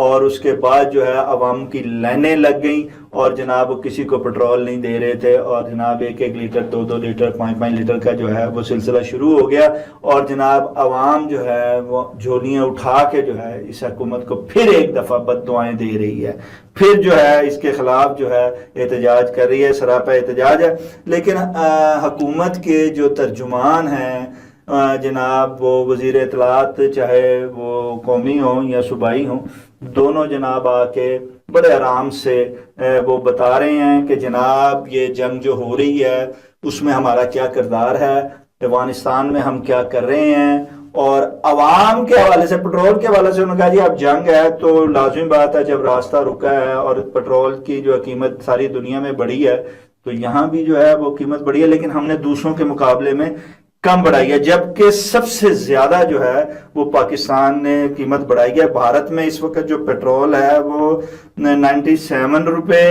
اور اس کے بعد جو ہے عوام کی لائنیں لگ گئیں اور جناب کسی کو پٹرول نہیں دے رہے تھے اور جناب 1-1 لیٹر 2-2 لیٹر 5-5 لیٹر کا جو ہے وہ سلسلہ شروع ہو گیا اور جناب عوام جو ہے وہ جھولیاں اٹھا کے جو ہے اس حکومت کو پھر ایک دفعہ بد دعائیں دے رہی ہے، پھر جو ہے اس کے خلاف جو ہے احتجاج کر رہی ہے، سراپا احتجاج ہے۔ لیکن حکومت کے جو ترجمان ہیں جناب وہ وزیر اطلاعات چاہے وہ قومی ہوں یا صوبائی ہوں، دونوں جناب آ کے بڑے آرام سے وہ بتا رہے ہیں کہ جناب یہ جنگ جو ہو رہی ہے اس میں ہمارا کیا کردار ہے، افغانستان میں ہم کیا کر رہے ہیں، اور عوام کے حوالے سے پٹرول کے حوالے سے انہوں نے کہا جی اب جنگ ہے تو لازمی بات ہے جب راستہ رکا ہے اور پٹرول کی جو قیمت ساری دنیا میں بڑھی ہے تو یہاں بھی جو ہے وہ قیمت بڑھی ہے، لیکن ہم نے دوسروں کے مقابلے میں کم بڑھائی ہے، جبکہ سب سے زیادہ جو ہے وہ پاکستان نے قیمت بڑھائی ہے۔ بھارت میں اس وقت جو پیٹرول ہے وہ 97 روپے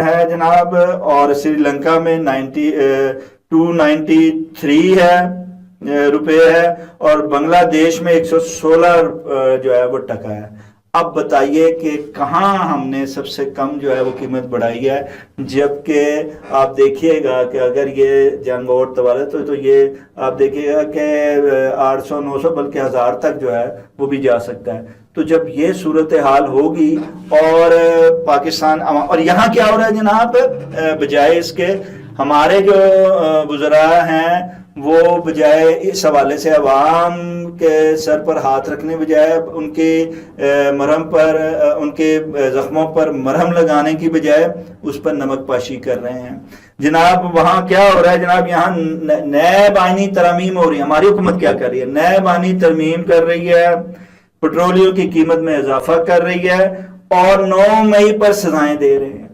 ہے جناب، اور سری لنکا میں 293 روپے ہے، اور بنگلہ دیش میں 116 جو ہے وہ ٹکا ہے۔ اب بتائیے کہ کہاں ہم نے سب سے کم جو ہے وہ قیمت بڑھائی ہے، جبکہ آپ دیکھیے گا کہ اگر یہ جنگ اور طوال تو یہ آپ دیکھیے گا کہ 800 900 بلکہ 1000 تک جو ہے وہ بھی جا سکتا ہے۔ تو جب یہ صورتحال ہوگی اور پاکستان اور یہاں کیا ہو رہا ہے جناب، بجائے اس کے ہمارے جو وزراء ہیں وہ بجائے اس حوالے سے عوام کے سر پر ہاتھ رکھنے بجائے ان کے مرہم پر ان کے زخموں پر مرہم لگانے کی بجائے اس پر نمک پاشی کر رہے ہیں جناب۔ وہاں کیا ہو رہا ہے جناب، یہاں نئے آئینی ترامیم ہو رہی ہے۔ ہماری حکومت کیا کر رہی ہے؟ نئے آئینی ترمیم کر رہی ہے، پٹرولیوں کی قیمت میں اضافہ کر رہی ہے اور 9 مئی پر سزائیں دے رہے ہیں۔